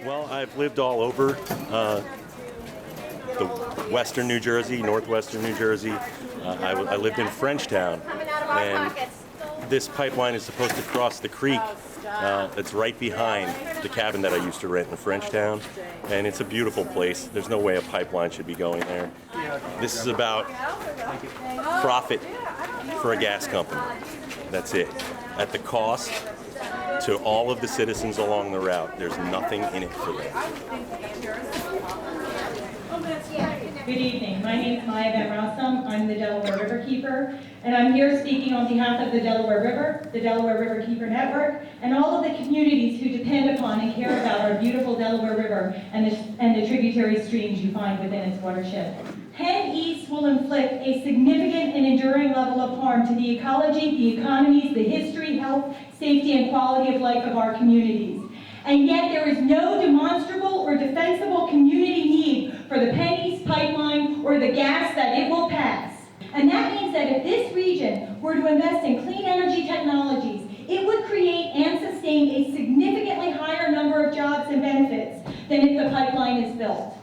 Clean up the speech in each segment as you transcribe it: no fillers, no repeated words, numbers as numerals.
Well, I've lived all over the western New Jersey, northwestern New Jersey. I lived in Frenchtown, and this pipeline is supposed to cross the creek that's right behind the cabin that I used to rent in Frenchtown, and it's a beautiful place. There's no way a pipeline should be going there. This is about profit for a gas company. That's it. At the cost to all of the citizens along the route, there's nothing in it for them. Good evening. My name is Maya Van Rossum. I'm the Delaware River Keeper, and I'm here speaking on behalf of the Delaware River, the Delaware River Keeper Network, and all of the communities who depend upon and care about our beautiful Delaware River and the tributary streams you find within its watershed. Penn East will inflict a significant and enduring level of harm to the ecology, the economies, the history, health, safety, and quality of life of our communities. And yet there is no demonstrable or defensible community need for the Penn East pipeline or the gas that it will pass. And that means that if this region were to invest in clean energy technologies, it would create and sustain a significantly higher number of jobs and benefits than if the pipeline is built.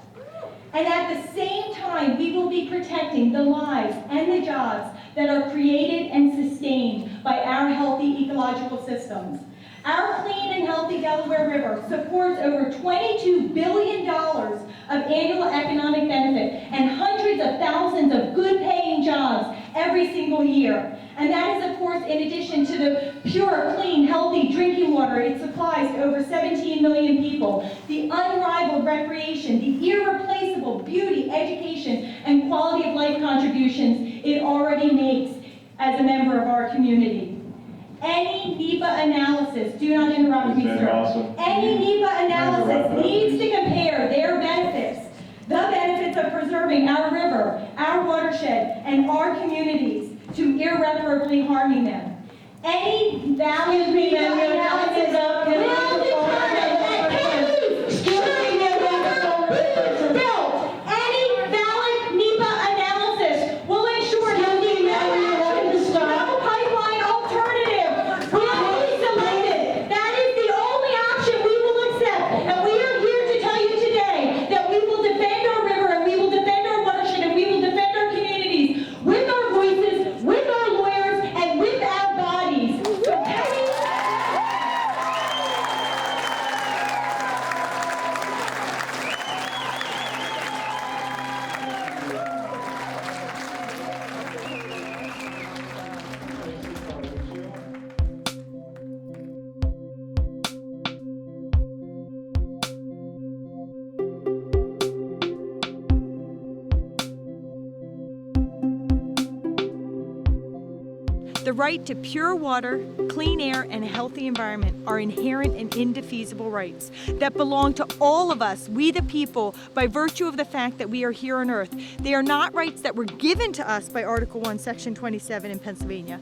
And at the same time, we will be protecting the lives and the jobs that are created and sustained by our healthy ecological systems. Our clean and healthy Delaware River supports over $22 billion of annual economic benefit and hundreds of thousands of good-paying jobs every single year. And that is, of course, in addition to the pure, clean, healthy drinking water it supplies to over 17 million people, the unrivaled recreation, the irreplaceable beauty, education, and quality of life contributions it already makes as a member of our community. Any NEPA analysis, do not interrupt me, sir. Awesome. Any NEPA analysis needs to compare their benefits, the benefits of preserving our river, our watershed, and our communities, to irreparably harming them. Any valid NEPA analysis will determine that any valid NEPA analysis will ensure that no pipeline alternative will be selected. That is the only option we will accept. And we are here to tell you today that we will defend our river, and we will defend our watershed, and we will defend our communities with our voices, with our lawyers, and with our bodies. The right to pure water, clean air, and a healthy environment are inherent and indefeasible rights that belong to all of us, we the people, by virtue of the fact that we are here on Earth. They are not rights that were given to us by Article 1, Section 27 in Pennsylvania.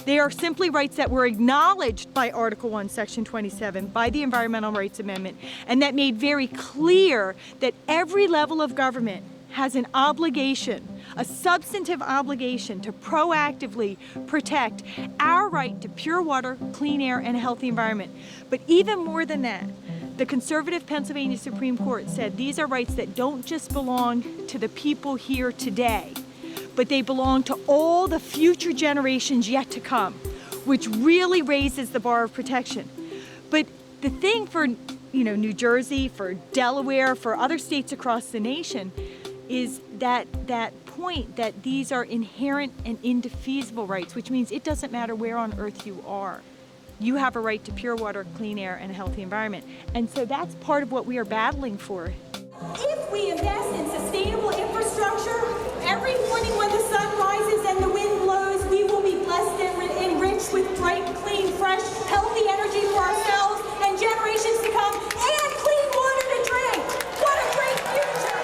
They are simply rights that were acknowledged by Article 1, Section 27 by the Environmental Rights Amendment, and that made very clear that every level of government has an obligation, a substantive obligation, to proactively protect our right to pure water, clean air, and a healthy environment. But even more than that, the conservative Pennsylvania Supreme Court said these are rights that don't just belong to the people here today, but they belong to all the future generations yet to come, which really raises the bar of protection. But the thing for New Jersey, for Delaware, for other states across the nation, is that point that these are inherent and indefeasible rights, which means it doesn't matter where on earth you are. You have a right to pure water, clean air, and a healthy environment. And so that's part of what we are battling for. If we invest in sustainable infrastructure, every morning when the sun rises and the wind blows, we will be blessed and enriched with bright, clean, fresh, healthy energy for ourselves and generations to come, and clean water to drink. What a great future!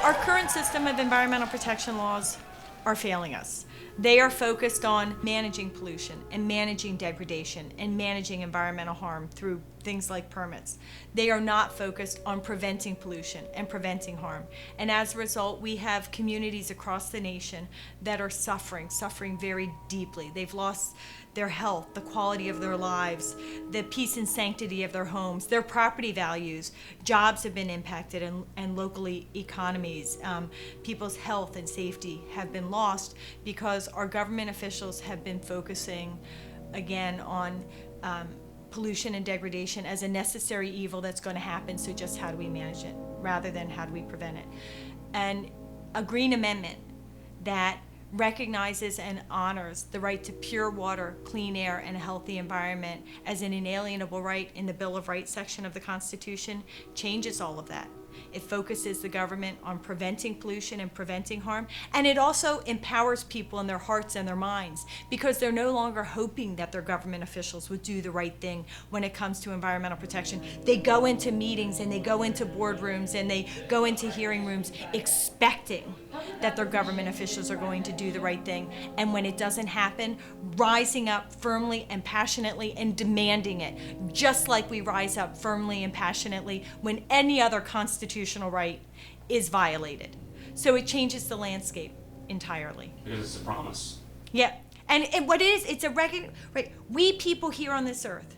Our current system of environmental protection laws are failing us. They are focused on managing pollution and managing degradation and managing environmental harm through things like permits. They are not focused on preventing pollution and preventing harm. And as a result, we have communities across the nation that are suffering very deeply. They've lost their health, the quality of their lives, the peace and sanctity of their homes, their property values. Jobs have been impacted, and local economies. People's health and safety have been lost because our government officials have been focusing again on pollution and degradation as a necessary evil that's going to happen, so just how do we manage it rather than how do we prevent it. And a green amendment that recognizes and honors the right to pure water, clean air, and a healthy environment as an inalienable right in the Bill of Rights section of the Constitution changes all of that. It focuses the government on preventing pollution and preventing harm, and it also empowers people in their hearts and their minds, because they're no longer hoping that their government officials would do the right thing when it comes to environmental protection. They go into meetings and they go into boardrooms and they go into hearing rooms expecting that their government officials are going to do the right thing, and when it doesn't happen, rising up firmly and passionately and demanding it, just like we rise up firmly and passionately when any other constitutional right is violated. So it changes the landscape entirely. Because it's a promise. Yeah, and what it is, it's a record, right? We people here on this earth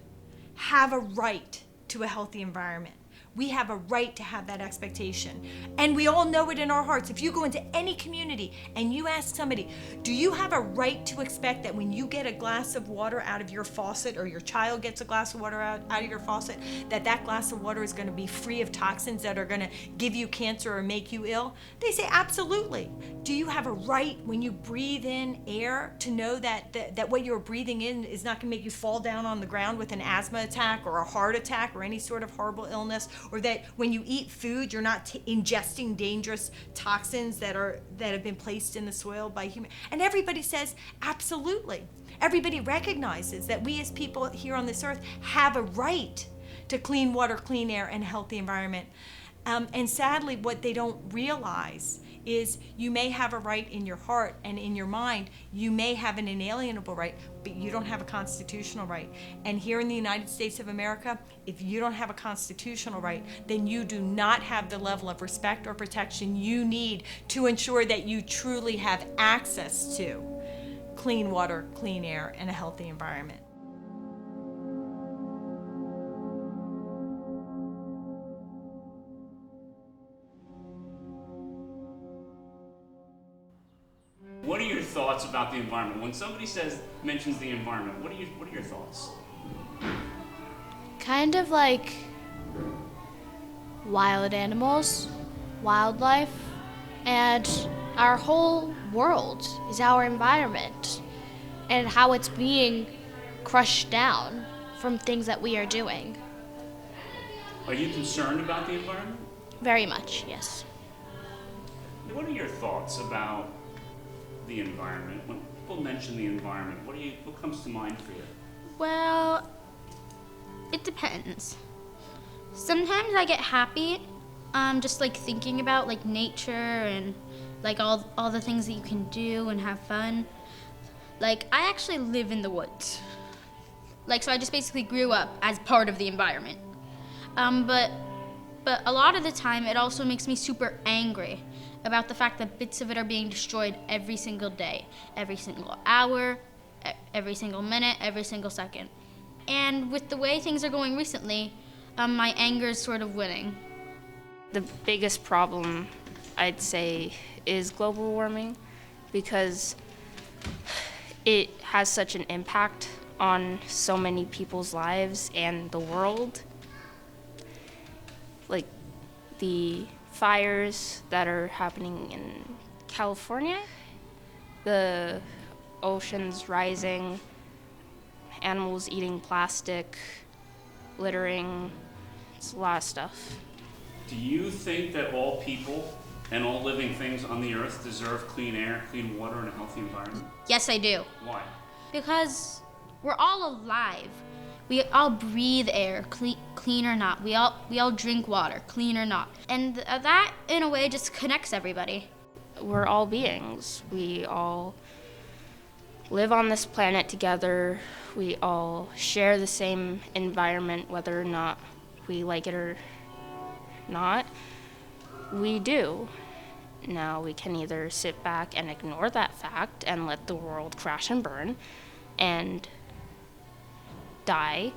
have a right to a healthy environment. We have a right to have that expectation. And we all know it in our hearts. If you go into any community and you ask somebody, do you have a right to expect that when you get a glass of water out of your faucet, or your child gets a glass of water out of your faucet, that that glass of water is going to be free of toxins that are going to give you cancer or make you ill? They say, absolutely. Do you have a right when you breathe in air to know that what you're breathing in is not going to make you fall down on the ground with an asthma attack or a heart attack or any sort of horrible illness? Or that when you eat food, you're not ingesting dangerous toxins that have been placed in the soil by humans? And everybody says, absolutely. Everybody recognizes that we as people here on this earth have a right to clean water, clean air, and a healthy environment. And sadly, what they don't realize is you may have a right in your heart and in your mind, you may have an inalienable right, but you don't have a constitutional right. And here in the United States of America, if you don't have a constitutional right, then you do not have the level of respect or protection you need to ensure that you truly have access to clean water, clean air, and a healthy environment. What are your thoughts about the environment? When somebody mentions the environment, what are your thoughts? Kind of like wild animals, wildlife, and our whole world is our environment, and how it's being crushed down from things that we are doing. Are you concerned about the environment? Very much, yes. What are your thoughts about the environment? When people mention the environment, what comes to mind for you? Well, it depends. Sometimes I get happy, just like thinking about like nature and like all the things that you can do and have fun. Like I actually live in the woods. Like so I just basically grew up as part of the environment. But a lot of the time it also makes me super angry about the fact that bits of it are being destroyed every single day, every single hour, every single minute, every single second. And with the way things are going recently, my anger is sort of winning. The biggest problem, I'd say, is global warming, because it has such an impact on so many people's lives and the world. Like the fires that are happening in California, the oceans rising, animals eating plastic, littering, it's a lot of stuff. Do you think that all people and all living things on the earth deserve clean air, clean water, and a healthy environment? Yes, I do. Why? Because we're all alive. We all breathe air, clean or not. We all drink water, clean or not. And that, in a way, just connects everybody. We're all beings. We all live on this planet together. We all share the same environment, whether or not we like it or not. We do. Now we can either sit back and ignore that fact and let the world crash and burn and die,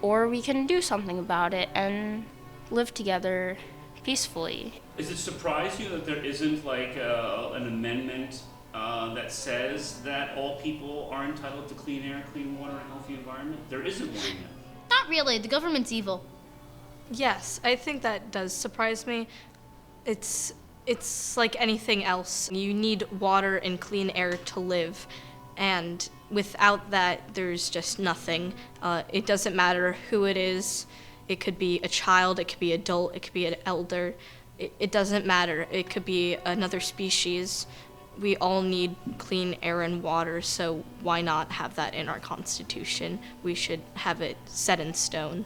or we can do something about it and live together peacefully. Does it surprise you that there isn't like an amendment that says that all people are entitled to clean air, clean water, and healthy environment? There isn't one yet. Not really. The government's evil. Yes, I think that does surprise me. It's like anything else. You need water and clean air to live, and without that, there's just nothing. It doesn't matter who it is. It could be a child, it could be adult, it could be an elder. It doesn't matter. It could be another species. We all need clean air and water, so why not have that in our Constitution? We should have it set in stone.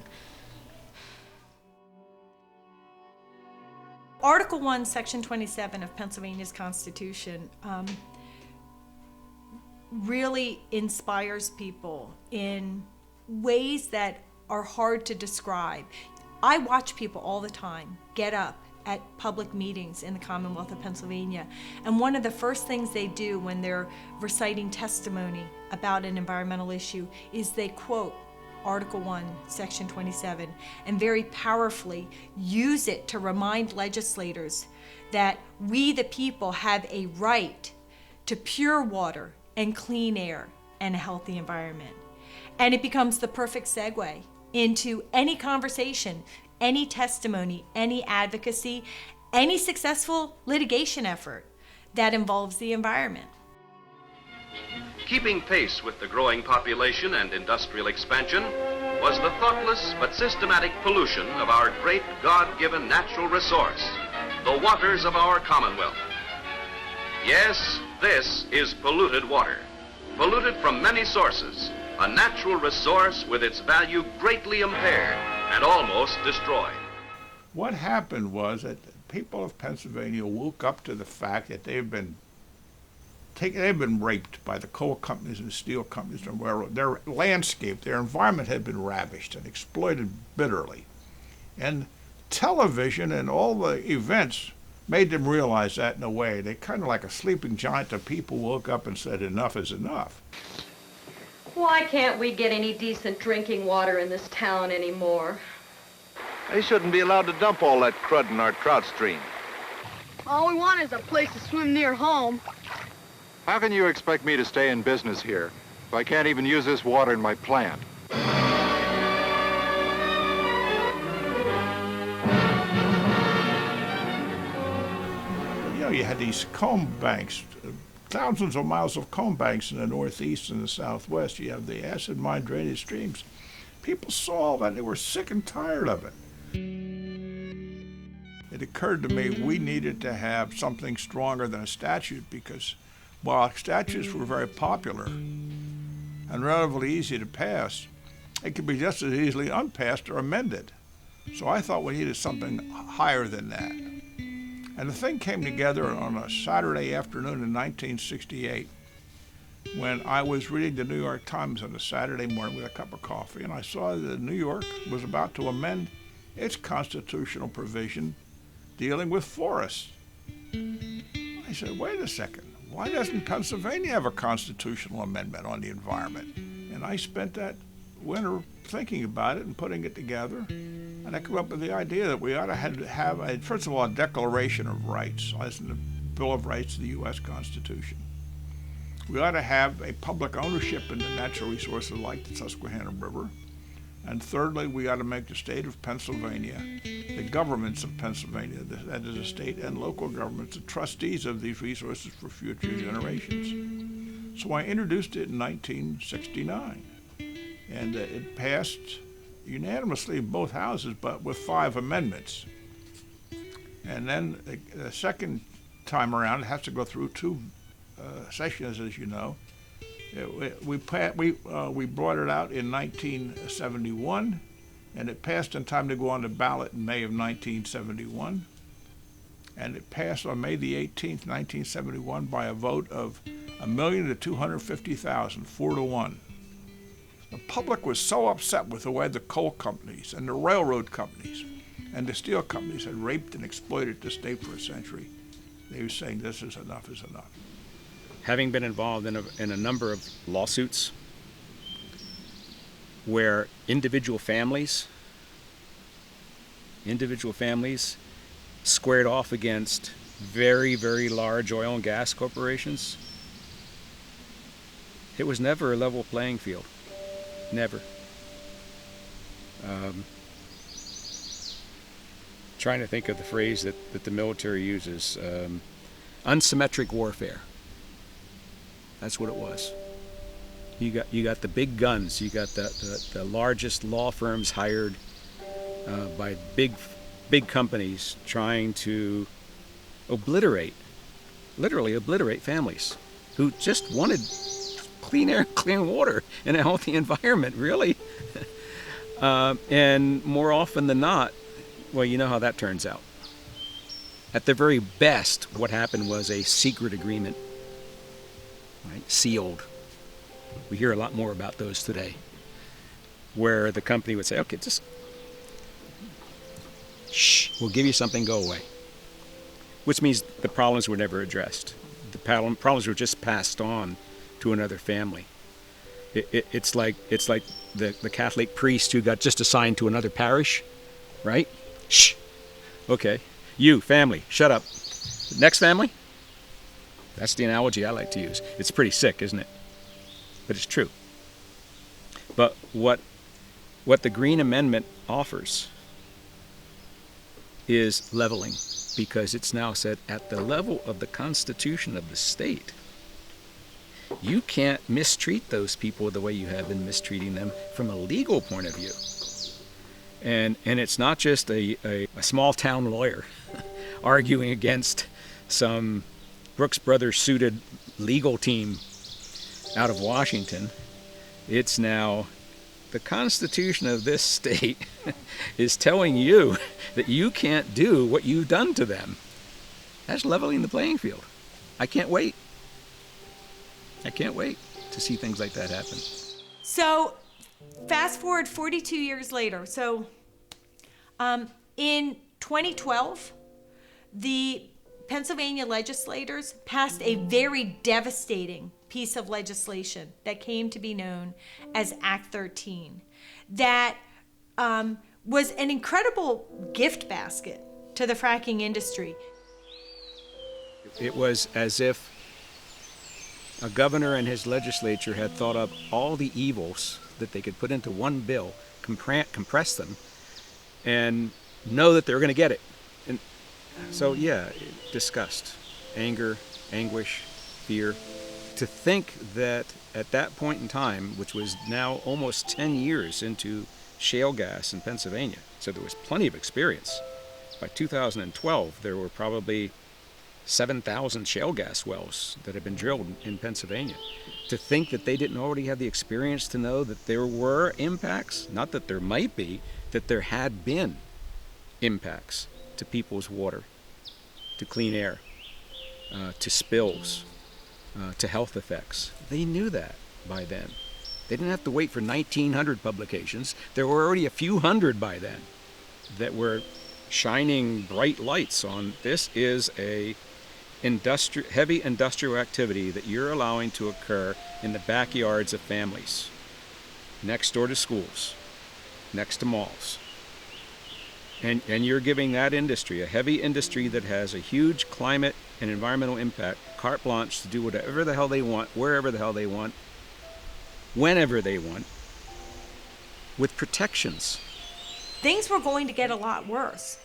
Article 1, Section 27 of Pennsylvania's Constitution really inspires people in ways that are hard to describe. I watch people all the time get up at public meetings in the Commonwealth of Pennsylvania, and one of the first things they do when they're reciting testimony about an environmental issue is they quote Article 1, Section 27, and very powerfully use it to remind legislators that we, the people, have a right to pure water and clean air and a healthy environment. And it becomes the perfect segue into any conversation, any testimony, any advocacy, any successful litigation effort that involves the environment. Keeping pace with the growing population and industrial expansion was the thoughtless but systematic pollution of our great God-given natural resource, the waters of our Commonwealth. Yes, this is polluted water, polluted from many sources, a natural resource with its value greatly impaired and almost destroyed. What happened was that the people of Pennsylvania woke up to the fact that they've been raped by the coal companies and the steel companies and railroad. Their landscape, their environment had been ravished and exploited bitterly. And television and all the events made them realize that in a way. They kind of like a sleeping giant, the people woke up and said, enough is enough. Why can't we get any decent drinking water in this town anymore? They shouldn't be allowed to dump all that crud in our trout stream. All we want is a place to swim near home. How can you expect me to stay in business here if I can't even use this water in my plant? You know, you had these comb banks, thousands of miles of comb banks in the Northeast and the Southwest. You have the acid mine drainage streams. People saw that. They were sick and tired of it. It occurred to me we needed to have something stronger than a statute because while statutes were very popular and relatively easy to pass, it could be just as easily unpassed or amended. So I thought we needed something higher than that. And the thing came together on a Saturday afternoon in 1968 when I was reading the New York Times on a Saturday morning with a cup of coffee, and I saw that New York was about to amend its constitutional provision dealing with forests. I said, wait a second. Why doesn't Pennsylvania have a constitutional amendment on the environment? And I spent that winter thinking about it and putting it together. And I came up with the idea that we ought to have, first of all, a Declaration of Rights, as in the Bill of Rights of the U.S. Constitution. We ought to have a public ownership in the natural resources like the Susquehanna River. And thirdly, we ought to make the state of Pennsylvania, the governments of Pennsylvania, that is the state and local governments, the trustees of these resources for future generations. So I introduced it in 1969, and it passed unanimously in both houses, but with 5 amendments. And then the second time around, it has to go through 2 sessions, as you know. We brought it out in 1971, and it passed in time to go on the ballot in May of 1971. And it passed on May the 18th, 1971 by a vote of 1 million to 250,000, 4-1. The public was so upset with the way the coal companies and the railroad companies and the steel companies had raped and exploited the state for a century. They were saying this is enough is enough. Having been involved in a number of lawsuits where individual families squared off against very, very large oil and gas corporations, it was never a level playing field. Never. Trying to think of the phrase that the military uses. Unsymmetric warfare. That's what it was. You got the big guns. You got the largest law firms hired by big companies trying to literally obliterate families who just wanted clean air, clean water, and a healthy environment, really. And more often than not, well, you know how that turns out. At the very best, what happened was a secret agreement, right? Sealed. We hear a lot more about those today, where the company would say, okay, just shh, we'll give you something, go away. Which means the problems were never addressed. The problems were just passed on to another family. It's like the Catholic priest who got just assigned to another parish, right? Shh. Okay. You, family, shut up. Next family? That's the analogy I like to use. It's pretty sick, isn't it? But it's true. But what the Green Amendment offers is leveling, because it's now said at the level of the Constitution of the state, you can't mistreat those people the way you have been mistreating them from a legal point of view. And it's not just a small town lawyer arguing against some Brooks Brothers suited legal team out of Washington. It's now the Constitution of this state is telling you that you can't do what you've done to them. That's leveling the playing field. I can't wait. I can't wait to see things like that happen. So fast forward 42 years later. So in 2012, the Pennsylvania legislators passed a very devastating piece of legislation that came to be known as Act 13 that was an incredible gift basket to the fracking industry. It was as if a governor and his legislature had thought up all the evils that they could put into one bill, compress them, and know that they were going to get it. And so, yeah, disgust, anger, anguish, fear. To think that at that point in time, which was now almost 10 years into shale gas in Pennsylvania, so there was plenty of experience. By 2012, there were probably 7,000 shale gas wells that had been drilled in Pennsylvania. To think that they didn't already have the experience to know that there were impacts, not that there might be, that there had been impacts to people's water, to clean air, to spills, to health effects. They knew that by then. They didn't have to wait for 1,900 publications. There were already a few hundred by then that were shining bright lights on this is a heavy industrial activity that you're allowing to occur in the backyards of families, next door to schools, next to malls. And you're giving that industry, a heavy industry that has a huge climate and environmental impact, carte blanche to do whatever the hell they want, wherever the hell they want, whenever they want, with protections. Things were going to get a lot worse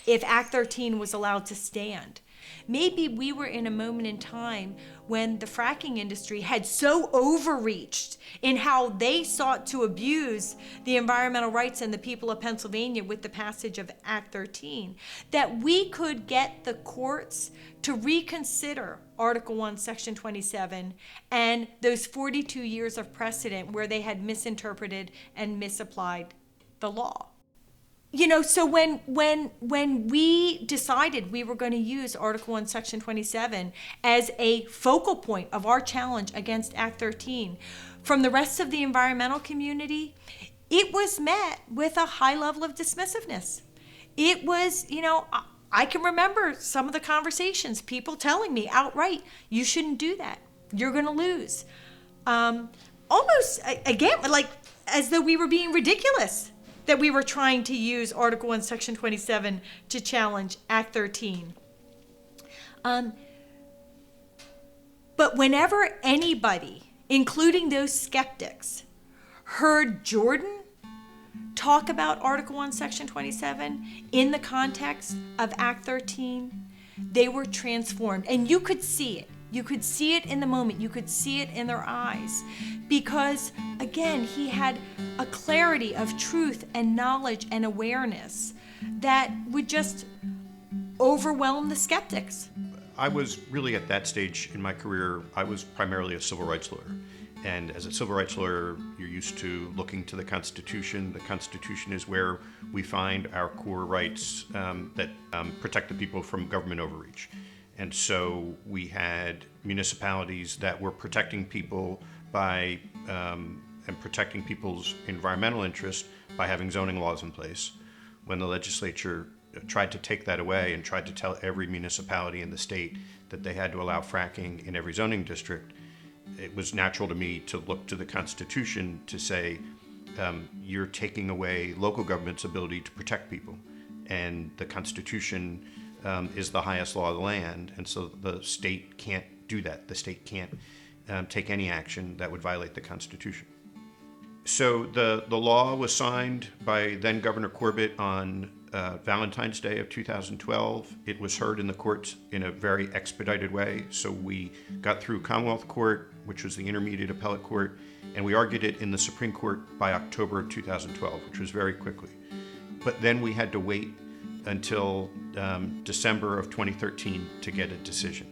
if Act 13 was allowed to stand. Maybe we were in a moment in time when the fracking industry had so overreached in how they sought to abuse the environmental rights and the people of Pennsylvania with the passage of Act 13 that we could get the courts to reconsider Article 1, Section 27 and those 42 years of precedent where they had misinterpreted and misapplied the law. So when we decided we were going to use Article 1, Section 27 as a focal point of our challenge against Act 13, from the rest of the environmental community, it was met with a high level of dismissiveness. It was, I can remember some of the conversations, people telling me outright, you shouldn't do that. You're going to lose. Almost, again, like as though we were being ridiculous that we were trying to use Article 1, Section 27 to challenge Act 13. But whenever anybody, including those skeptics, heard Jordan talk about Article 1, Section 27 in the context of Act 13, they were transformed. And you could see it. You could see it in the moment. You could see it in their eyes. Because, again, he had a clarity of truth and knowledge and awareness that would just overwhelm the skeptics. I was really at that stage in my career, I was primarily a civil rights lawyer. And as a civil rights lawyer, you're used to looking to the Constitution. The Constitution is where we find our core rights that protect the people from government overreach. And so we had municipalities that were protecting people by and protecting people's environmental interests by having zoning laws in place. When the legislature tried to take that away and tried to tell every municipality in the state that they had to allow fracking in every zoning district, it was natural to me to look to the Constitution to say, you're taking away local government's ability to protect people. And the Constitution is the highest law of the land, and so the state can't do that. The state can't take any action that would violate the Constitution. So the law was signed by then Governor Corbett on Valentine's Day of 2012. It was heard in the courts in a very expedited way. So we got through Commonwealth Court, which was the intermediate appellate court, and we argued it in the Supreme Court by October of 2012, which was very quickly. But then we had to wait until December of 2013 to get a decision.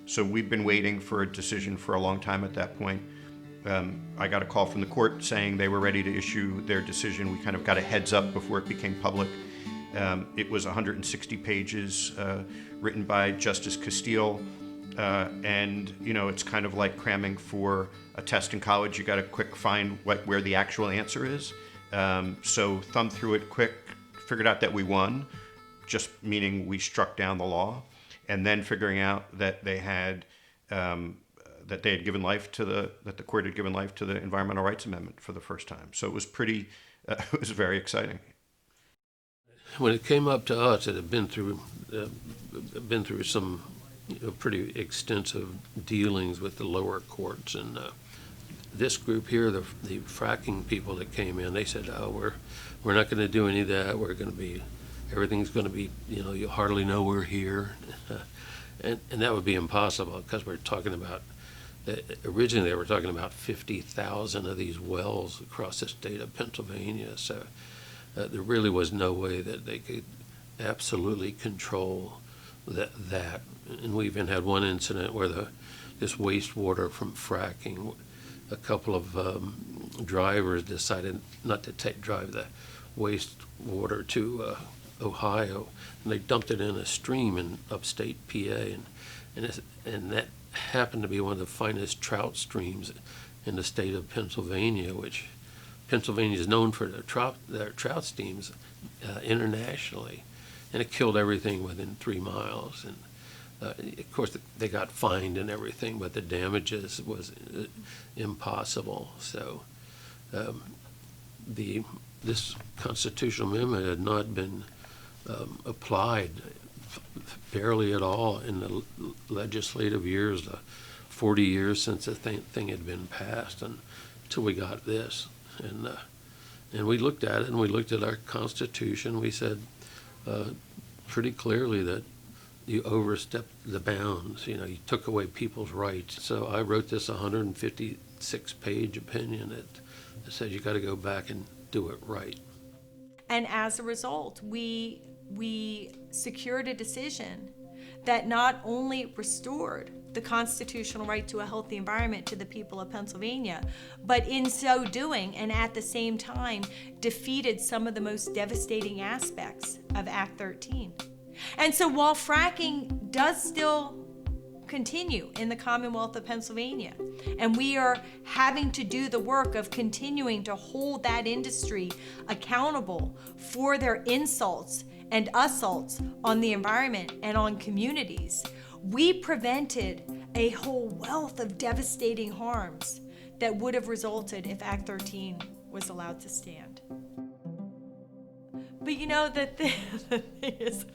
So we've been waiting for a decision for a long time at that point. I got a call from the court saying they were ready to issue their decision. We kind of got a heads up before it became public. It was 160 pages written by Justice Castile. And, it's kind of like cramming for a test in college. You got to quick find where the actual answer is. So thumbed through it quick, figured out that we won, just meaning we struck down the law, and then figuring out that they had given life to that the court had given life to the Environmental Rights Amendment for the first time. So it was it was very exciting. When it came up to us, it had been through some pretty extensive dealings with the lower courts, and this group here, the fracking people that came in, they said, "Oh, we're not going to do any of that. We're going to be, everything's going to be, you hardly know we're here," and that would be impossible because we're talking about. Originally, they were talking about 50,000 of these wells across the state of Pennsylvania. So there really was no way that they could absolutely control that. And we even had one incident where this wastewater from fracking, a couple of drivers decided not to drive the wastewater to Ohio, and they dumped it in a stream in upstate PA, and that happened to be one of the finest trout streams in the state of Pennsylvania, which Pennsylvania is known for their trout streams internationally, and it killed everything within 3 miles. And of course, they got fined and everything, but the damages was impossible. So this constitutional amendment had not been applied barely at all in the legislative years, the 40 years since the thing had been passed, until we got this. And we looked at it, and we looked at our Constitution. We said pretty clearly that you overstepped the bounds. You took away people's rights. So I wrote this 156-page opinion that says you got to go back and do it right. And as a result, we secured a decision that not only restored the constitutional right to a healthy environment to the people of Pennsylvania, but in so doing, and at the same time, defeated some of the most devastating aspects of Act 13. And so while fracking does still continue in the Commonwealth of Pennsylvania, and we are having to do the work of continuing to hold that industry accountable for their insults and assaults on the environment and on communities, we prevented a whole wealth of devastating harms that would have resulted if Act 13 was allowed to stand. But you know, the thing is,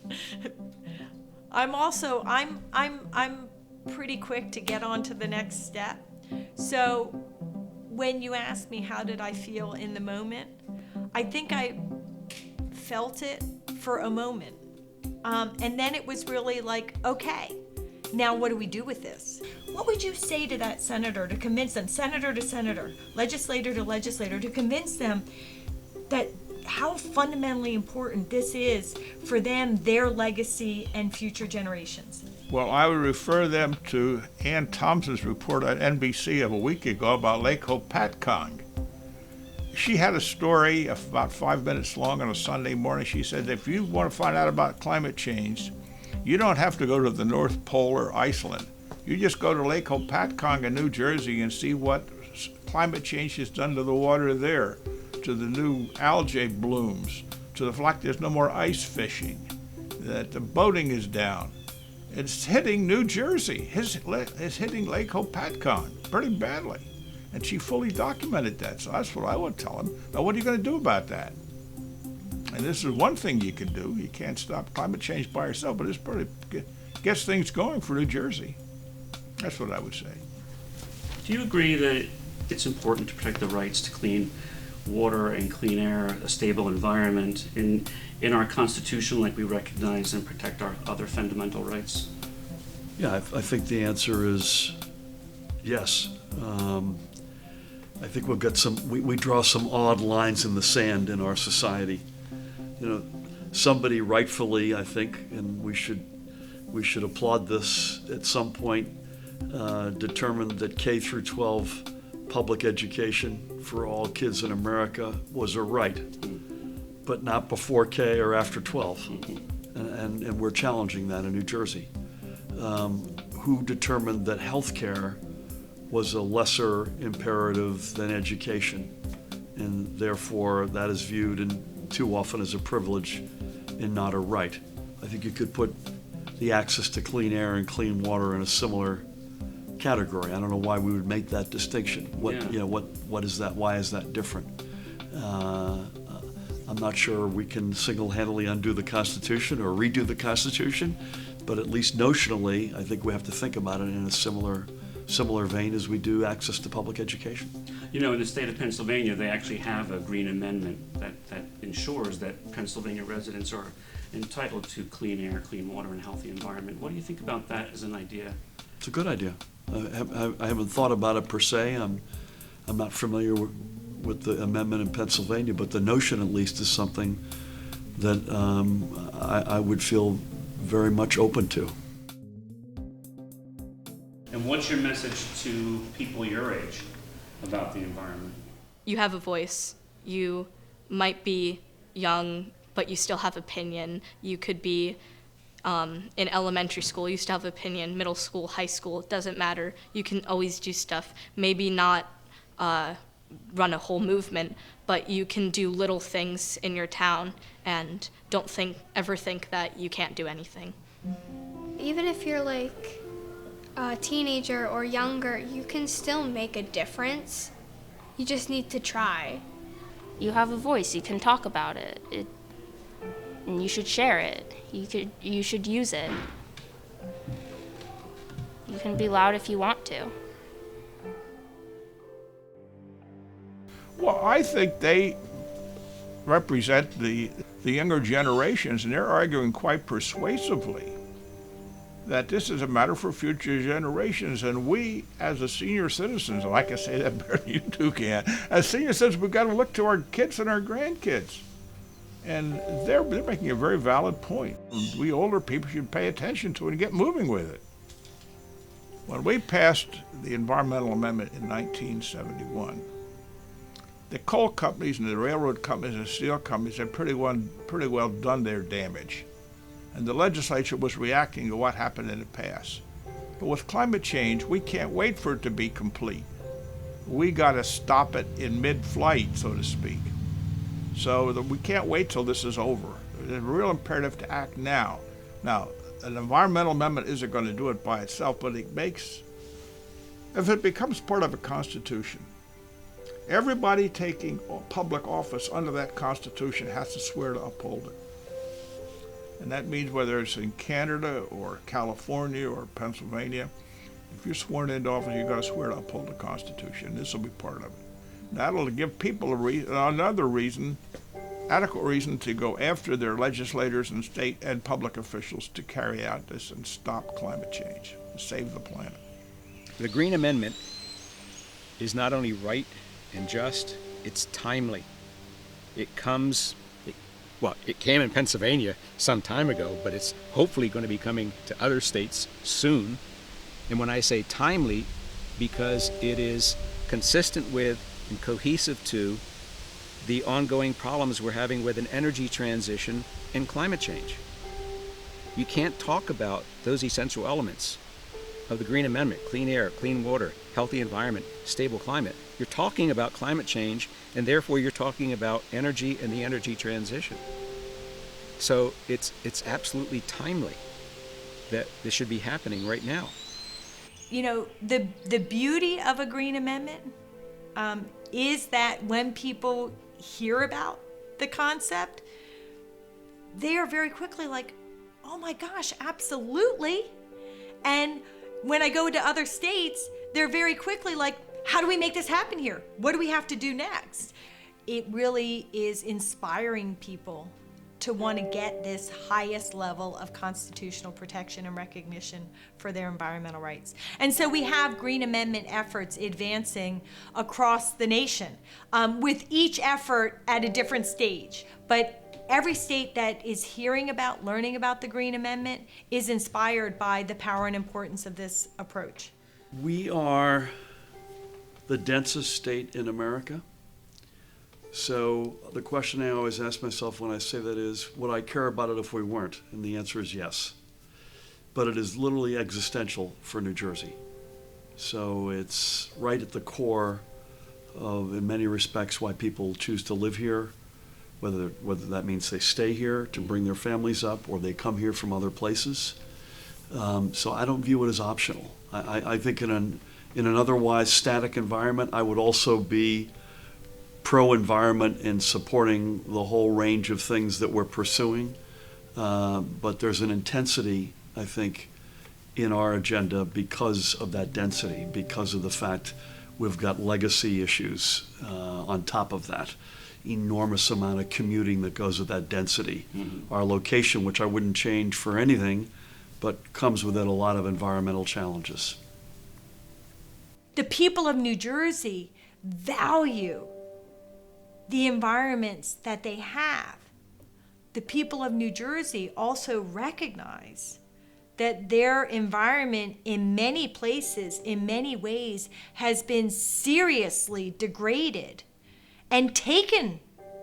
I'm pretty quick to get on to the next step. So when you asked me how did I feel in the moment, I think I felt it for a moment. And then it was really like, okay, now what do we do with this? What would you say to that senator to convince them, senator to senator, legislator to legislator, to convince them that how fundamentally important this is for them, their legacy, and future generations? Well, I would refer them to Ann Thompson's report on NBC of a week ago about Lake Hopatcong. She had a story about 5 minutes long on a Sunday morning. She said, if you want to find out about climate change, you don't have to go to the North Pole or Iceland. You just go to Lake Hopatcong in New Jersey and see what climate change has done to the water there, to the new algae blooms, to the fact there's no more ice fishing, that the boating is down. It's hitting New Jersey. It's hitting Lake Hopatcong pretty badly. And she fully documented that. So that's what I would tell them. Now, what are you going to do about that? And this is one thing you can do. You can't stop climate change by yourself, but it's pretty gets things going for New Jersey. That's what I would say. Do you agree that it's important to protect the rights to clean water and clean air, a stable environment in our Constitution, like we recognize and protect our other fundamental rights? Yeah, I think the answer is yes. I think we've got we draw some odd lines in the sand in our society. You know, somebody rightfully, I think, and we should applaud this at some point, determined that K through 12 public education for all kids in America was a right, but not before K or after 12. And we're challenging that in New Jersey. Who determined that health care was a lesser imperative than education, and therefore that is viewed too often as a privilege and not a right. I think you could put the access to clean air and clean water in a similar category. I don't know why we would make that distinction. What is that? Why is that different? I'm not sure we can single-handedly undo the Constitution or redo the Constitution, but at least notionally, I think we have to think about it in a similar vein as we do access to public education. You know, in the state of Pennsylvania, they actually have a green amendment that ensures that Pennsylvania residents are entitled to clean air, clean water, and healthy environment. What do you think about that as an idea? It's a good idea. I haven't thought about it per se. I'm not familiar with the amendment in Pennsylvania, but the notion at least is something that I would feel very much open to. And what's your message to people your age about the environment? You have a voice. You might be young, but you still have opinion. You could be in elementary school, you still have opinion, middle school, high school, it doesn't matter. You can always do stuff. Maybe not run a whole movement, but you can do little things in your town and don't ever think that you can't do anything. Even if you're like a teenager or younger, you can still make a difference. You just need to try. You have a voice, you can talk about it, and you should share it. You should use it. You can be loud if you want to. Well, I think they represent the younger generations, and they're arguing quite persuasively that this is a matter for future generations, and we, as a senior citizens, and I can say that better than you two can, as senior citizens, we've got to look to our kids and our grandkids. And they're making a very valid point. We older people should pay attention to it and get moving with it. When we passed the environmental amendment in 1971, the coal companies and the railroad companies and the steel companies had pretty well done their damage. And the legislature was reacting to what happened in the past. But with climate change, we can't wait for it to be complete. We got to stop it in mid-flight, so to speak. So we can't wait till this is over. There's a real imperative to act now. Now, an environmental amendment isn't going to do it by itself, but if it becomes part of a constitution, everybody taking public office under that constitution has to swear to uphold it. And that means whether it's in Canada or California or Pennsylvania, if you're sworn into office, you've got to swear to uphold the Constitution. This will be part of it. That'll give people another reason, adequate reason to go after their legislators and state and public officials to carry out this and stop climate change and save the planet. The Green Amendment is not only right and just, it's timely. It came in Pennsylvania some time ago, but it's hopefully going to be coming to other states soon. And when I say timely, because it is consistent with and cohesive to the ongoing problems we're having with an energy transition and climate change. You can't talk about those essential elements of the Green Amendment: clean air, clean water, healthy environment, stable climate. You're talking about climate change, and therefore you're talking about energy and the energy transition. So it's absolutely timely that this should be happening right now. You know, the beauty of a Green Amendment is that when people hear about the concept, they are very quickly like, oh my gosh, absolutely. And when I go to other states, they're very quickly like, how do we make this happen here? What do we have to do next? It really is inspiring people to want to get this highest level of constitutional protection and recognition for their environmental rights. And so we have Green Amendment efforts advancing across the nation, with each effort at a different stage. But every state that is hearing about, learning about the Green Amendment is inspired by the power and importance of this approach. We are the densest state in America. So the question I always ask myself when I say that is, would I care about it if we weren't? And the answer is yes. But it is literally existential for New Jersey. So it's right at the core of, in many respects, why people choose to live here, whether that means they stay here to bring their families up or they come here from other places. So I don't view it as optional. I think in an otherwise static environment, I would also be pro-environment in supporting the whole range of things that we're pursuing. But there's an intensity, I think, in our agenda because of that density, because of the fact we've got legacy issues on top of that. Enormous amount of commuting that goes with that density. Mm-hmm. Our location, which I wouldn't change for anything, but comes with it a lot of environmental challenges. The people of New Jersey value the environments that they have. The people of New Jersey also recognize that their environment in many places, in many ways, has been seriously degraded and taken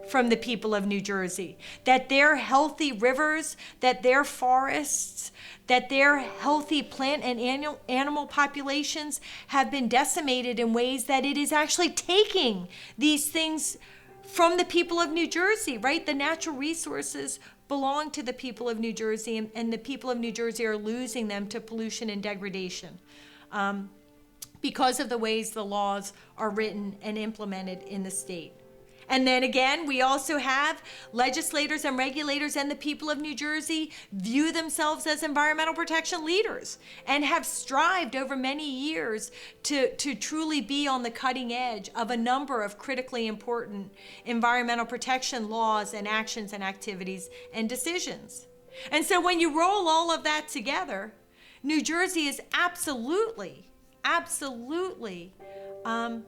from the people of New Jersey, that their healthy rivers, that their forests, that their healthy plant and animal populations have been decimated in ways that it is actually taking these things from the people of New Jersey, right? The natural resources belong to the people of New Jersey, and the people of New Jersey are losing them to pollution and degradation because of the ways the laws are written and implemented in the state. And then again, we also have legislators and regulators and the people of New Jersey view themselves as environmental protection leaders and have strived over many years to truly be on the cutting edge of a number of critically important environmental protection laws and actions and activities and decisions. And so when you roll all of that together, New Jersey is absolutely an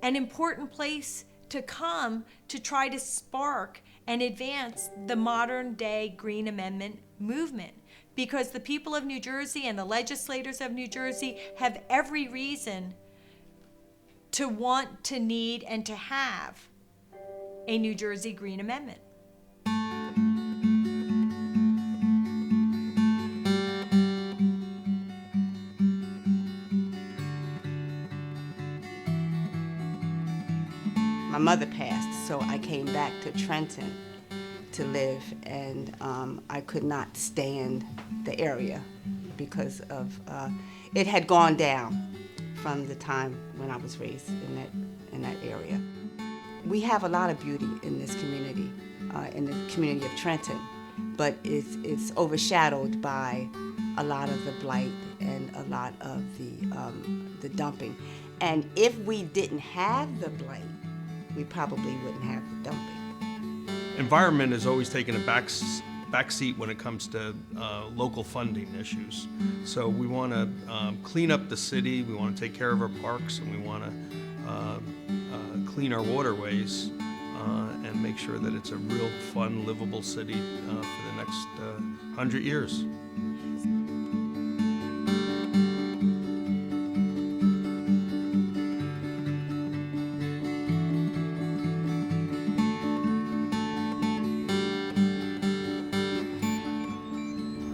important place to come to try to spark and advance the modern day Green Amendment movement. Because the people of New Jersey and the legislators of New Jersey have every reason to want, to need, and to have a New Jersey Green Amendment. My mother passed, so I came back to Trenton to live, and I could not stand the area because of it had gone down from the time when I was raised in that area. We have a lot of beauty in this community, in the community of Trenton, but it's overshadowed by a lot of the blight and a lot of the dumping. And if we didn't have the blight, we probably wouldn't have the dumping. Environment has always taken a back seat when it comes to local funding issues. So we want to clean up the city, we want to take care of our parks, and we want to clean our waterways and make sure that it's a real fun, livable city for the next 100 years.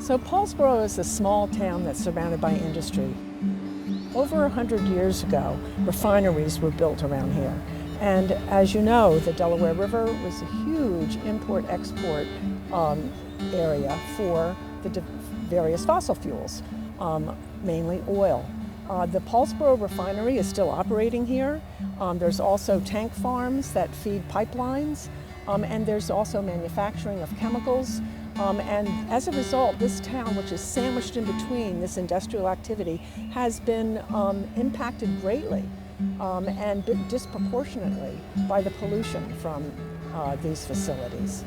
So Paulsboro is a small town that's surrounded by industry. Over 100 years ago, refineries were built around here. And as you know, the Delaware River was a huge import-export area for the various fossil fuels, mainly oil. The Paulsboro refinery is still operating here. There's also tank farms that feed pipelines, and there's also manufacturing of chemicals. And as a result, this town, which is sandwiched in between this industrial activity, has been impacted greatly and disproportionately by the pollution from these facilities.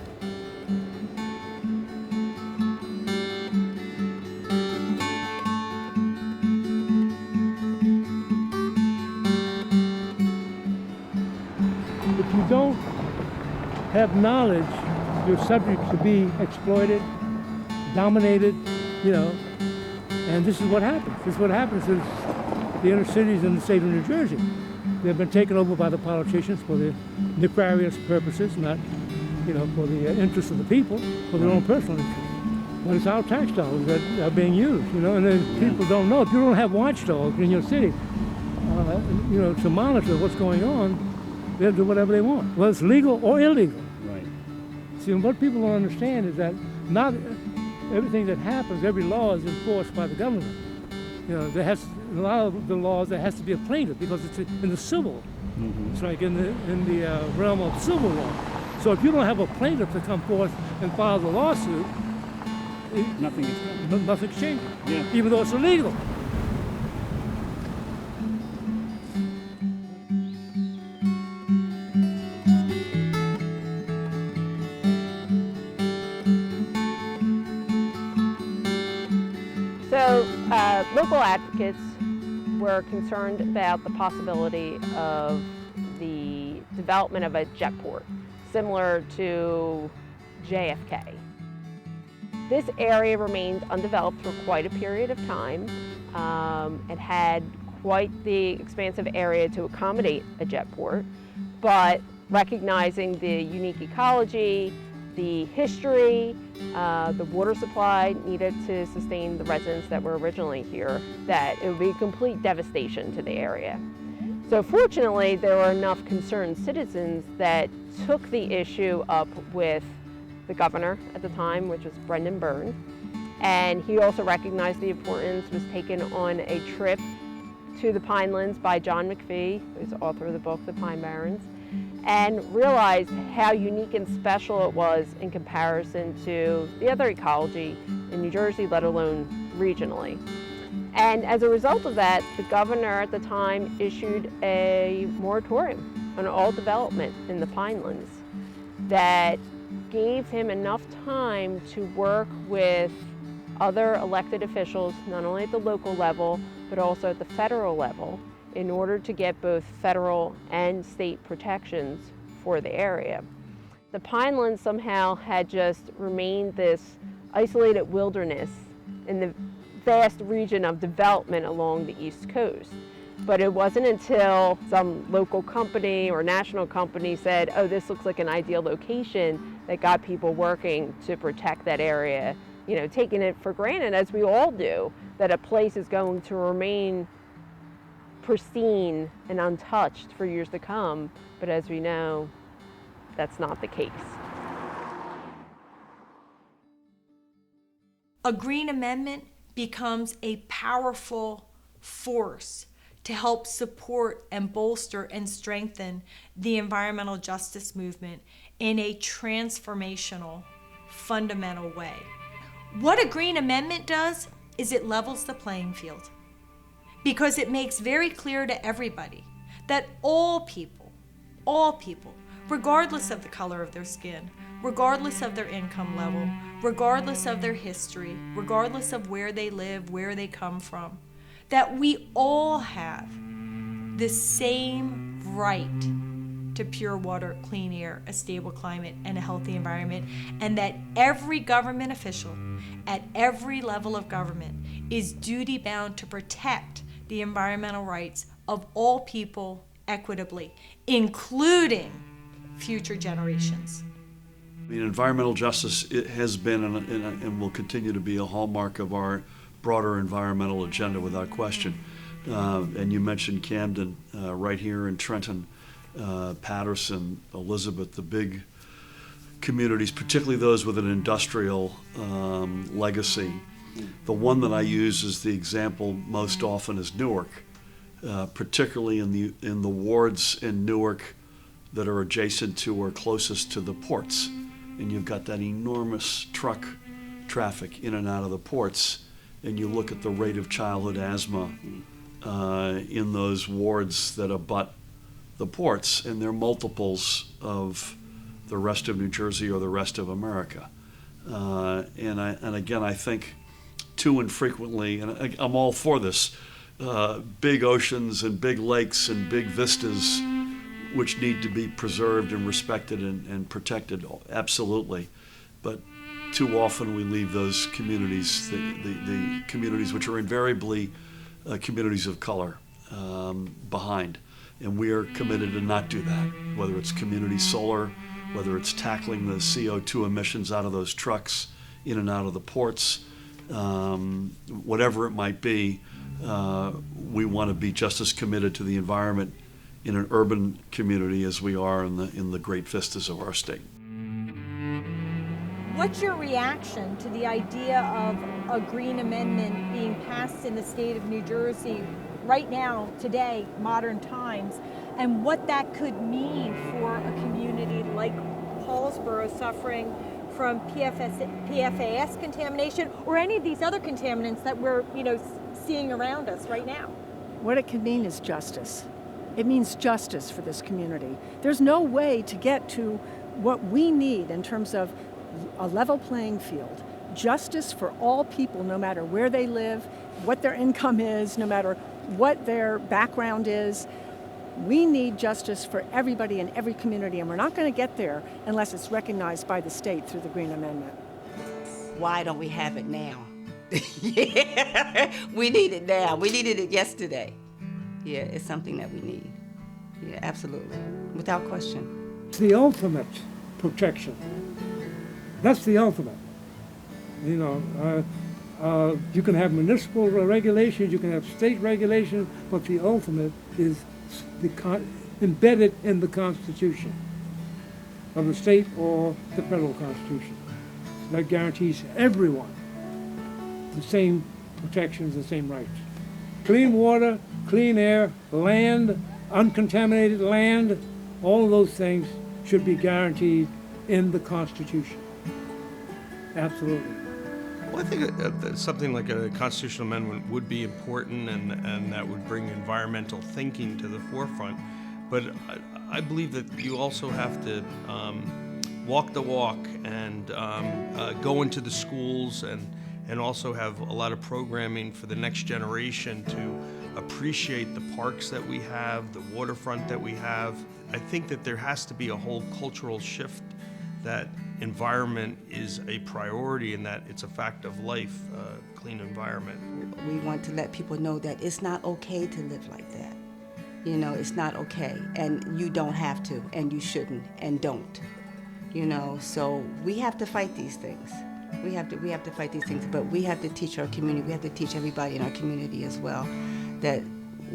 If you don't have knowledge, you're subject to be exploited, dominated, and this is what happens. This is what happens in the inner cities in the state of New Jersey. They've been taken over by the politicians for their nefarious purposes, not, for the interest of the people, for their own personal interest. But it's our tax dollars that are being used, and then people don't know. If you don't have watchdogs in your city, to monitor what's going on, they'll do whatever they want, whether it's legal or illegal. See, and what people don't understand is that not everything that happens, every law is enforced by the government. There has a lot of the laws there has to be a plaintiff because it's in the civil. Mm-hmm. It's like in the realm of civil law. So if you don't have a plaintiff to come forth and file the lawsuit, nothing's changing. Yeah. Even though it's illegal. So local advocates were concerned about the possibility of the development of a jet port, similar to JFK. This area remained undeveloped for quite a period of time. It had quite the expansive area to accommodate a jet port, but recognizing the unique ecology, the history, the water supply needed to sustain the residents that were originally here, that it would be a complete devastation to the area. So fortunately, there were enough concerned citizens that took the issue up with the governor at the time, which was Brendan Byrne, and he also recognized the importance, was taken on a trip to the Pinelands by John McPhee, who's the author of the book, The Pine Barrens, and realized how unique and special it was in comparison to the other ecology in New Jersey, let alone regionally. And as a result of that, the governor at the time issued a moratorium on all development in the Pinelands that gave him enough time to work with other elected officials, not only at the local level, but also at the federal level, in order to get both federal and state protections for the area. The pinelands somehow had just remained this isolated wilderness in the vast region of development along the East Coast. But it wasn't until some local company or national company said, oh, this looks like an ideal location, that got people working to protect that area, you know, taking it for granted, as we all do, that a place is going to remain pristine and untouched for years to come. But as we know, that's not the case. A green amendment becomes a powerful force to help support and bolster and strengthen the environmental justice movement in a transformational, fundamental way. What a green amendment does is it levels the playing field, because it makes very clear to everybody that all people, regardless of the color of their skin, regardless of their income level, regardless of their history, regardless of where they live, where they come from, that we all have the same right to pure water, clean air, a stable climate, and a healthy environment, and that every government official at every level of government is duty-bound to protect the environmental rights of all people equitably, including future generations. I mean, environmental justice, it has been and will continue to be a hallmark of our broader environmental agenda without question. And you mentioned Camden, right here in Trenton, Patterson, Elizabeth, the big communities, particularly those with an industrial legacy. The one that I use as the example most often is Newark, particularly in the wards in Newark that are adjacent to or closest to the ports. And you've got that enormous truck traffic in and out of the ports, and you look at the rate of childhood asthma in those wards that abut the ports, and they're multiples of the rest of New Jersey or the rest of America. And again, I think too infrequently, and I'm all for this, big oceans and big lakes and big vistas which need to be preserved and respected and protected, absolutely. But too often we leave those communities, the communities which are invariably communities of color, behind. And we are committed to not do that, whether it's community solar, whether it's tackling the CO2 emissions out of those trucks in and out of the ports, whatever it might be, we want to be just as committed to the environment in an urban community as we are in the great vistas of our state. What's your reaction to the idea of a green amendment being passed in the state of New Jersey right now, today, modern times, and what that could mean for a community like Paulsboro suffering from PFAS contamination or any of these other contaminants that we're, seeing around us right now? What it can mean is justice. It means justice for this community. There's no way to get to what we need in terms of a level playing field. Justice for all people, no matter where they live, what their income is, no matter what their background is. We need justice for everybody in every community, and we're not going to get there unless it's recognized by the state through the Green Amendment. Why don't we have it now? Yeah, we need it now. We needed it yesterday. Yeah, it's something that we need. Yeah, absolutely, without question. It's the ultimate protection. That's the ultimate. You can have municipal regulations, you can have state regulations, but the ultimate is embedded in the Constitution of the state or the federal Constitution. That guarantees everyone the same protections, the same rights. Clean water, clean air, land, uncontaminated land, all of those things should be guaranteed in the Constitution. Absolutely. Well, I think something like a constitutional amendment would be important, and that would bring environmental thinking to the forefront. But I believe that you also have to walk the walk and go into the schools and also have a lot of programming for the next generation to appreciate the parks that we have, the waterfront that we have. I think that there has to be a whole cultural shift that environment is a priority and that it's a fact of life, clean environment. We want to let people know that it's not okay to live like that. You know, it's not okay, and you don't have to, and you shouldn't, and don't. You know, so we have to fight these things. We have to fight these things, but we have to teach our community, we have to teach everybody in our community as well that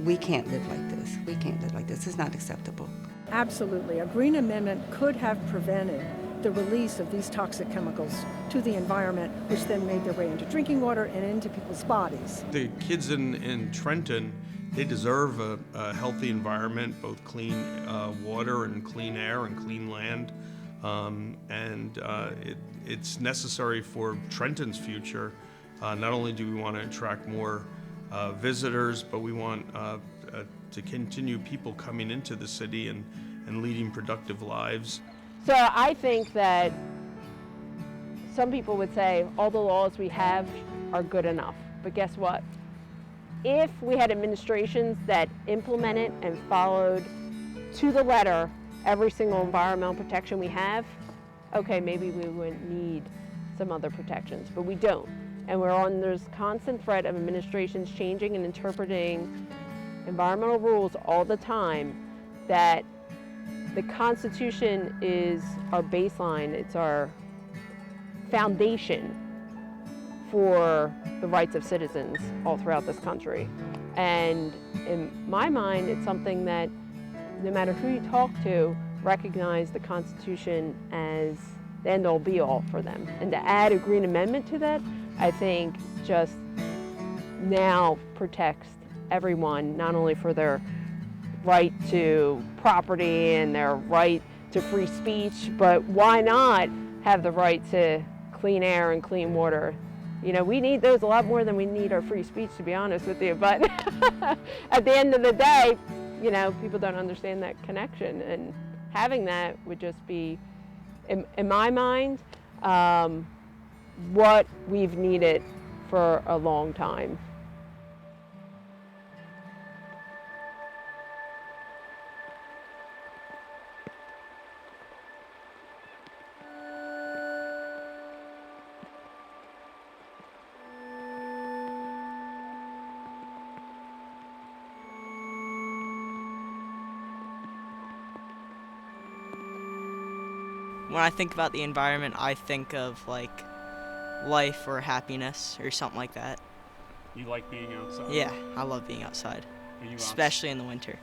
we can't live like this. We can't live like this. It's not acceptable. Absolutely. A green amendment could have prevented the release of these toxic chemicals to the environment, which then made their way into drinking water and into people's bodies. The kids in Trenton, they deserve a healthy environment, both clean water and clean air and clean land. It's necessary for Trenton's future. Not only do we want to attract more visitors, but we want to continue people coming into the city and leading productive lives. So I think that some people would say all the laws we have are good enough. But guess what? If we had administrations that implemented and followed to the letter every single environmental protection we have, okay, maybe we wouldn't need some other protections, but we don't. And we're on this constant threat of administrations changing and interpreting environmental rules all the time, that the Constitution is our baseline, it's our foundation for the rights of citizens all throughout this country. And in my mind, it's something that no matter who you talk to, recognize the Constitution as the end-all be-all for them. And to add a green amendment to that, I think just now protects everyone, not only for their right to property and their right to free speech, but why not have the right to clean air and clean water? You know, we need those a lot more than we need our free speech, to be honest with you. But at the end of the day, you know, people don't understand that connection, and having that would just be, in my mind, what we've needed for a long time. When I think about the environment, I think of like life or happiness or something like that. You like being outside? Yeah, I love being outside, especially in the winter.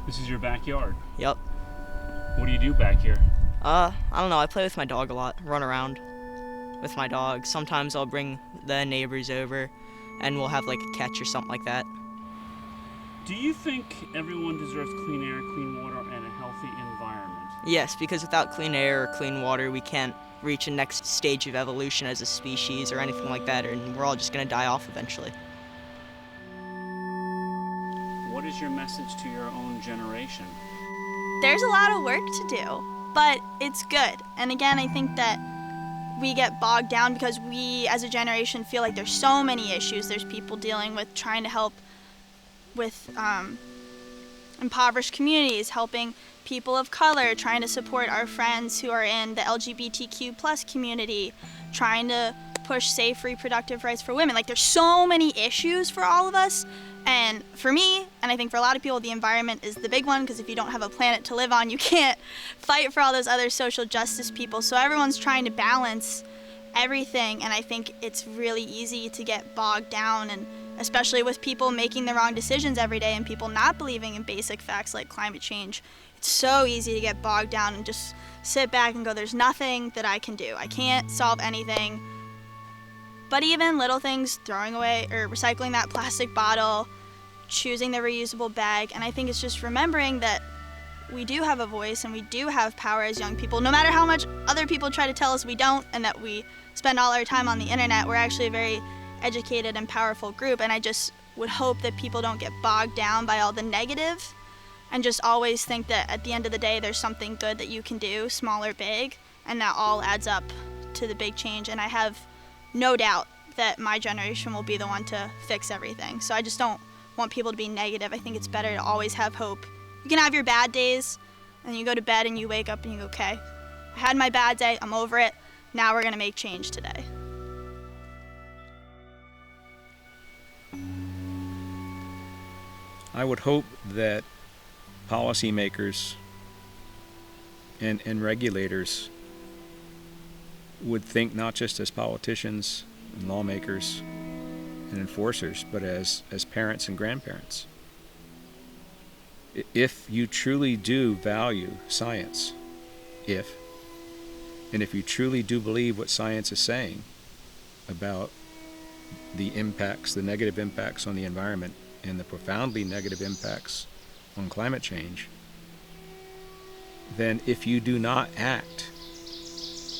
This is your backyard? Yep. What do you do back here? I don't know, I play with my dog a lot, run around with my dog. Sometimes I'll bring the neighbors over and we'll have like a catch or something like that. Do you think everyone deserves clean air, clean water, and a healthy environment? Yes, because without clean air or clean water, we can't reach a next stage of evolution as a species or anything like that, and we're all just going to die off eventually. What is your message to your own generation? There's a lot of work to do, but it's good. And again, I think that we get bogged down because we as a generation feel like there's so many issues. There's people dealing with trying to help with impoverished communities, helping people of color, trying to support our friends who are in the LGBTQ+ community, trying to push safe reproductive rights for women. Like, there's so many issues for all of us. And for me, and I think for a lot of people, the environment is the big one, because if you don't have a planet to live on, you can't fight for all those other social justice people. So everyone's trying to balance everything, and I think it's really easy to get bogged down, and especially with people making the wrong decisions every day and people not believing in basic facts like climate change. It's so easy to get bogged down and just sit back and go, there's nothing that I can do. I can't solve anything. But even little things, throwing away or recycling that plastic bottle, choosing the reusable bag, and I think it's just remembering that we do have a voice and we do have power as young people, no matter how much other people try to tell us we don't, and that we spend all our time on the internet. We're actually a very educated and powerful group, and I just would hope that people don't get bogged down by all the negative and just always think that at the end of the day there's something good that you can do, small or big, and that all adds up to the big change, and I have no doubt that my generation will be the one to fix everything. So I just don't want people to be negative. I think it's better to always have hope. You can have your bad days, and you go to bed and you wake up and you go, okay, I had my bad day, I'm over it, now we're gonna make change today. I would hope that policymakers and regulators would think not just as politicians and lawmakers and enforcers, but as parents and grandparents. If you truly do value science, and if you truly do believe what science is saying about the impacts, the negative impacts on the environment and the profoundly negative impacts on climate change, then if you do not act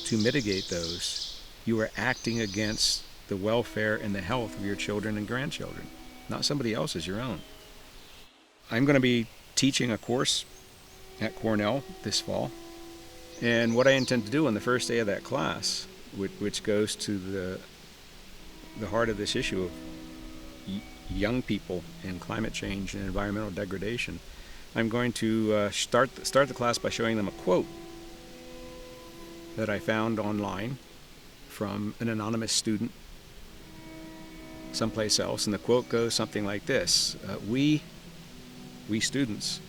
to mitigate those, you are acting against the welfare and the health of your children and grandchildren, not somebody else's, your own. I'm going to be teaching a course at Cornell this fall, and what I intend to do on the first day of that class, which goes to the heart of this issue of young people and climate change and environmental degradation, I'm going to start the class by showing them a quote that I found online from an anonymous student someplace else, and the quote goes something like this: we students,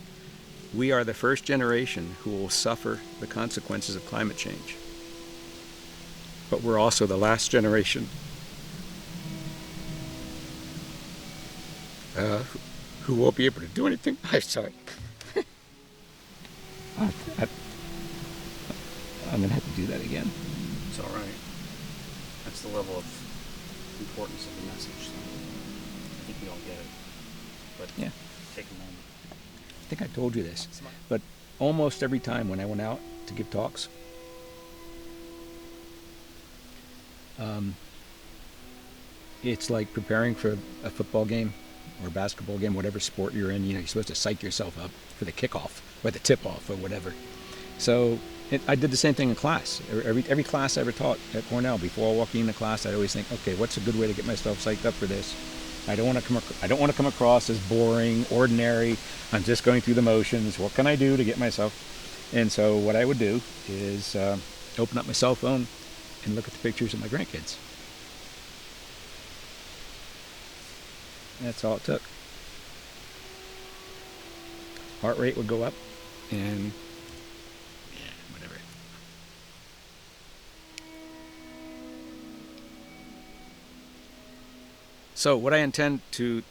we are the first generation who will suffer the consequences of climate change, but we're also the last generation who won't be able to do anything. I'm sorry. I'm going to have to do that again. It's all right. That's the level of importance of the message. So I think we all get it. But yeah, take a moment. I think I told you this, but almost every time when I went out to give talks, it's like preparing for a football game or a basketball game, whatever sport you're in. You know, you're supposed to psych yourself up for the kickoff or the tip-off or whatever. So I did the same thing in class. Every class I ever taught at Cornell, before walking into class, I'd always think, okay, what's a good way to get myself psyched up for this? I don't want to come across as boring, ordinary. I'm just going through the motions. What can I do to get myself? And so what I would do is open up my cell phone and look at the pictures of my grandkids. That's all it took. Heart rate would go up, and whatever. So what I intend to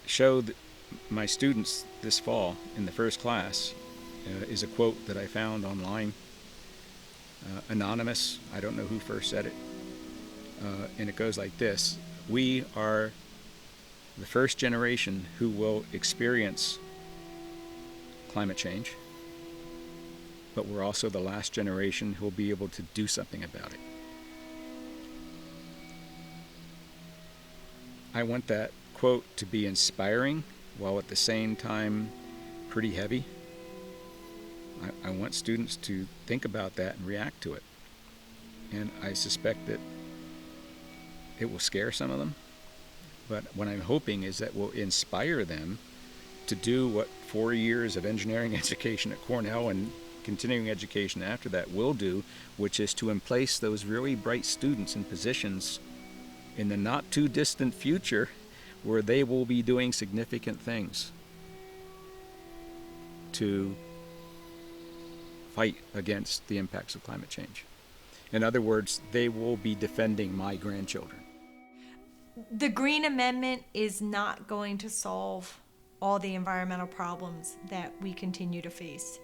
show my students this fall in the first class is a quote that I found online, anonymous. I don't know who first said it, and it goes like this: we are the first generation who will experience climate change, but we're also the last generation who will be able to do something about it. I want that quote to be inspiring while at the same time pretty heavy. I want students to think about that and react to it. And I suspect that it will scare some of them. But what I'm hoping is that will inspire them to do what 4 years of engineering education at Cornell and continuing education after that will do, which is to place those really bright students in positions in the not too distant future where they will be doing significant things to fight against the impacts of climate change. In other words, they will be defending my grandchildren. The Green Amendment is not going to solve all the environmental problems that we continue to face.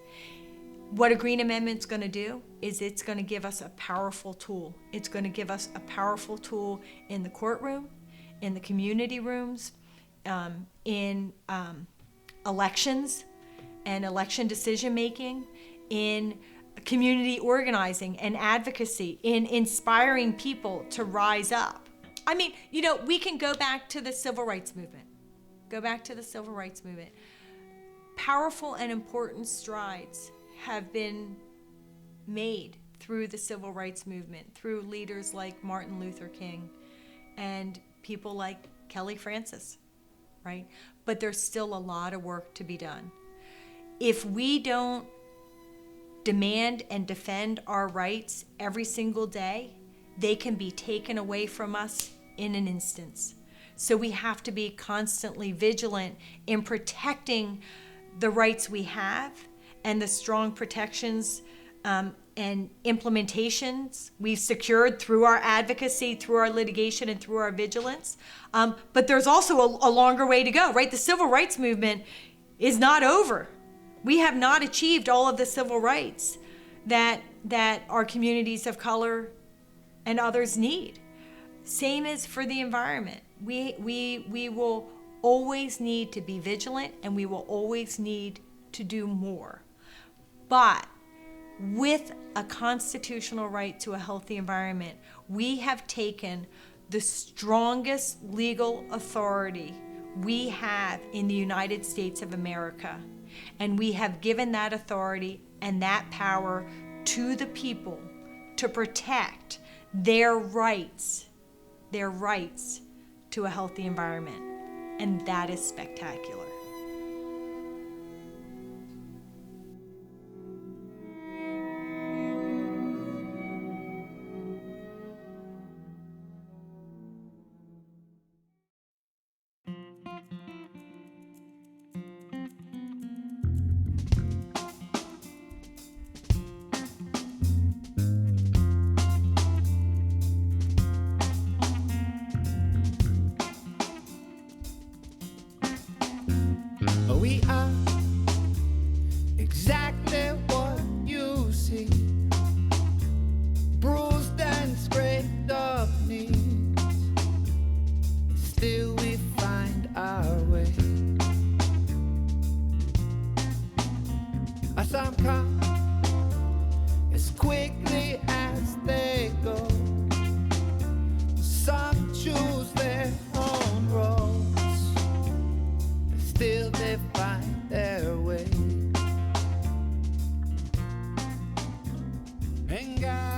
What a Green Amendment's going to do is it's going to give us a powerful tool. It's going to give us a powerful tool in the courtroom, in the community rooms, in elections and election decision making, in community organizing and advocacy, in inspiring people to rise up. I mean, you know, we can go back to the civil rights movement. Powerful and important strides have been made through the civil rights movement, through leaders like Martin Luther King and people like Kelly Francis, right? But there's still a lot of work to be done. If we don't demand and defend our rights every single day, they can be taken away from us in an instance. So we have to be constantly vigilant in protecting the rights we have and the strong protections and implementations we've secured through our advocacy, through our litigation, and through our vigilance. But there's also a longer way to go, right? The civil rights movement is not over. We have not achieved all of the civil rights that our communities of color and others need. Same as for the environment. We will always need to be vigilant, and we will always need to do more. But with a constitutional right to a healthy environment, we have taken the strongest legal authority we have in the United States of America, and we have given that authority and that power to the people to protect their rights to a healthy environment. And that is spectacular. We are exactly what you see, bruised and scraped up knees. Still we find our way. Some come as quickly as they go. Some choose their own roads. Still they find their way. And God